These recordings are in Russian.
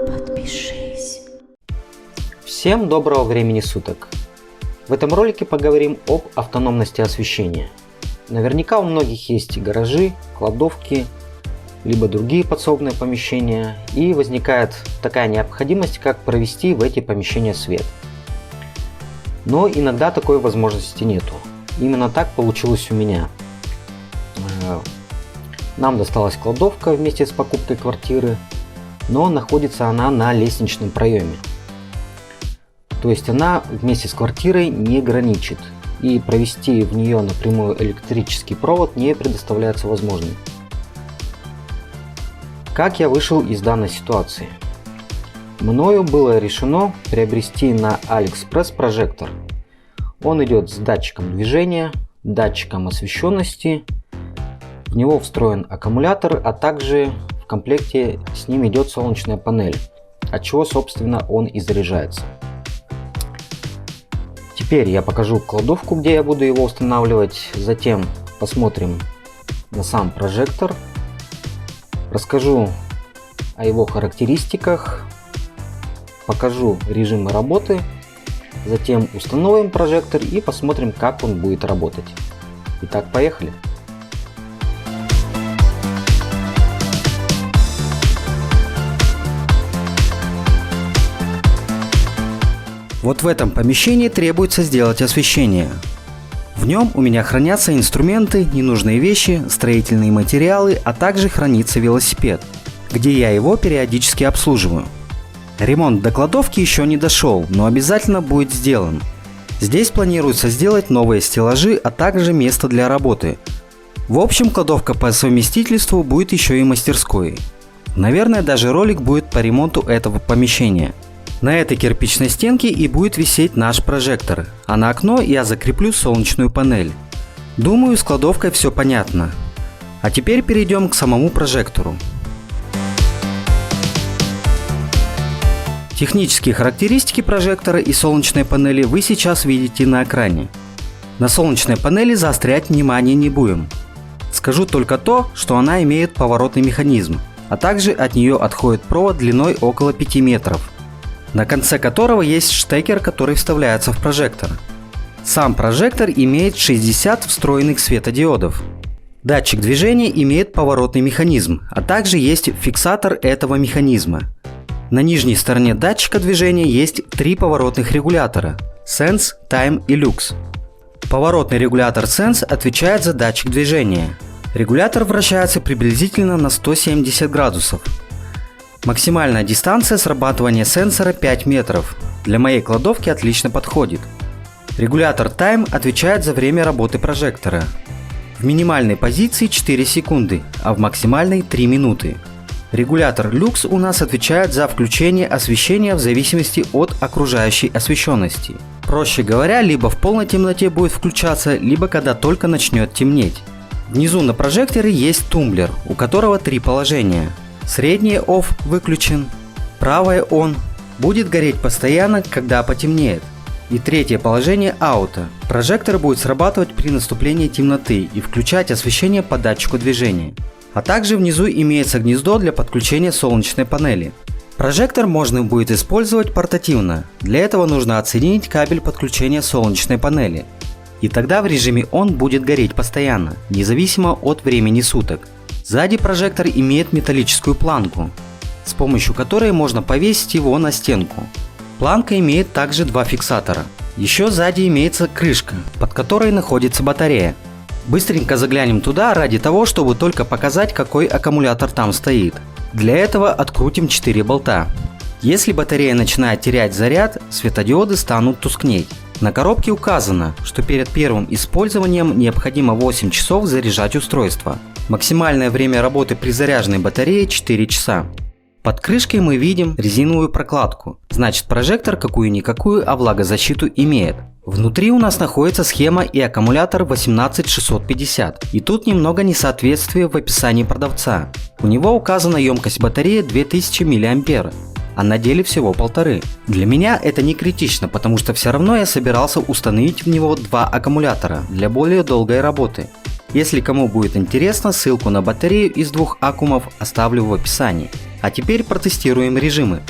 Подпишись. Всем доброго времени суток! В этом ролике поговорим об автономности освещения. Наверняка у многих есть гаражи, кладовки, либо другие подсобные помещения, и возникает такая необходимость, как провести в эти помещения свет. Но иногда такой возможности нету. Именно так получилось у меня. Нам досталась кладовка вместе с покупкой квартиры, но находится она на лестничном проеме. То есть она вместе с квартирой не граничит, и провести в нее напрямую электрический провод не предоставляется возможным. Как я вышел из данной ситуации? Мною было решено приобрести на AliExpress прожектор. Он идет с датчиком движения, датчиком освещенности, в него встроен аккумулятор, а также в комплекте с ним идет солнечная панель, от чего собственно он и заряжается. Теперь я покажу кладовку, где я буду его устанавливать, затем посмотрим на сам прожектор, расскажу о его характеристиках, покажу режимы работы, затем установим прожектор и посмотрим, как он будет работать. Итак, поехали! Вот в этом помещении требуется сделать освещение. В нем у меня хранятся инструменты, ненужные вещи, строительные материалы, а также хранится велосипед, где я его периодически обслуживаю. Ремонт до кладовки еще не дошел, но обязательно будет сделан. Здесь планируется сделать новые стеллажи, а также место для работы. В общем, кладовка по совместительству будет еще и мастерской. Наверное, даже ролик будет по ремонту этого помещения. На этой кирпичной стенке и будет висеть наш прожектор, а на окно я закреплю солнечную панель. Думаю, с кладовкой все понятно. А теперь перейдем к самому прожектору. Технические характеристики прожектора и солнечной панели вы сейчас видите на экране. На солнечной панели заострять внимание не будем. Скажу только то, что она имеет поворотный механизм, а также от нее отходит провод длиной около 5 метров. На конце которого есть штекер, который вставляется в прожектор. Сам прожектор имеет 60 встроенных светодиодов. Датчик движения имеет поворотный механизм, а также есть фиксатор этого механизма. На нижней стороне датчика движения есть 3 поворотных регулятора – Sense, Time и Lux. Поворотный регулятор Sense отвечает за датчик движения. Регулятор вращается приблизительно на 170 градусов. Максимальная дистанция срабатывания сенсора 5 метров. Для моей кладовки отлично подходит. Регулятор Time отвечает за время работы прожектора. В минимальной позиции 4 секунды, а в максимальной 3 минуты. Регулятор Lux у нас отвечает за включение освещения в зависимости от окружающей освещенности. Проще говоря, либо в полной темноте будет включаться, либо когда только начнет темнеть. Внизу на прожекторе есть тумблер, у которого 3 положения. Среднее Off выключен, правое On, будет гореть постоянно, когда потемнеет. И третье положение Auto. Прожектор будет срабатывать при наступлении темноты и включать освещение по датчику движения. А также внизу имеется гнездо для подключения солнечной панели. Прожектор можно будет использовать портативно. Для этого нужно отсоединить кабель подключения солнечной панели. И тогда в режиме On будет гореть постоянно, независимо от времени суток. Сзади прожектор имеет металлическую планку, с помощью которой можно повесить его на стенку. Планка имеет также 2 фиксатора. Еще сзади имеется крышка, под которой находится батарея. Быстренько заглянем туда ради того, чтобы только показать, какой аккумулятор там стоит. Для этого открутим 4 болта. Если батарея начинает терять заряд, светодиоды станут тускнеть. На коробке указано, что перед первым использованием необходимо 8 часов заряжать устройство. Максимальное время работы при заряженной батарее 4 часа. Под крышкой мы видим резиновую прокладку, значит прожектор какую-никакую, а влагозащиту имеет. Внутри у нас находится схема и аккумулятор 18650, и тут немного несоответствие в описании продавца. У него указана емкость батареи 2000 мА, а на деле всего 1,5. Для меня это не критично, потому что все равно я собирался установить в него 2 аккумулятора для более долгой работы. Если кому будет интересно, ссылку на батарею из 2 аккумов оставлю в описании. А теперь протестируем режимы.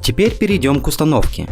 Теперь перейдем к установке.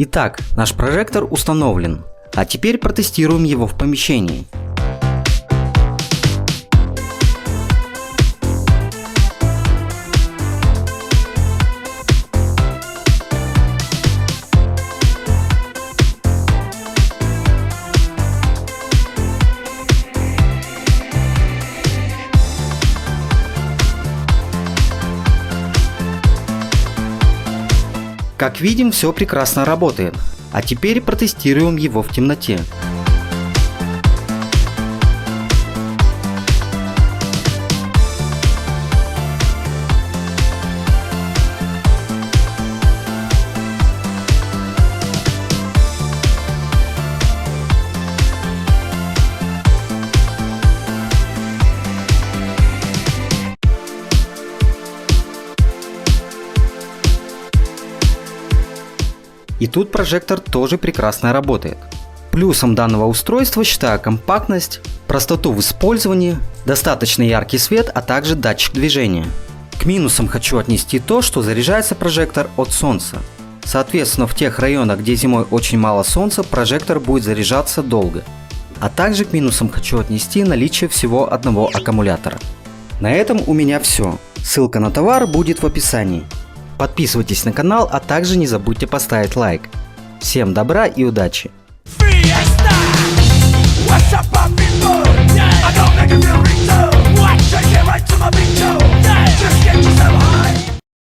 Итак, наш прожектор установлен, а теперь протестируем его в помещении. Как видим, все прекрасно работает. А теперь протестируем его в темноте. И тут прожектор тоже прекрасно работает. Плюсом данного устройства считаю компактность, простоту в использовании, достаточно яркий свет, а также датчик движения. К минусам хочу отнести то, что заряжается прожектор от солнца. Соответственно, в тех районах, где зимой очень мало солнца, прожектор будет заряжаться долго. А также к минусам хочу отнести наличие всего одного аккумулятора. На этом у меня все. Ссылка на товар будет в описании. Подписывайтесь на канал, а также не забудьте поставить лайк. Всем добра и удачи! What's up, people? I don't make a real return. Watch, I get right to my bingo. Yeah. Just get yourself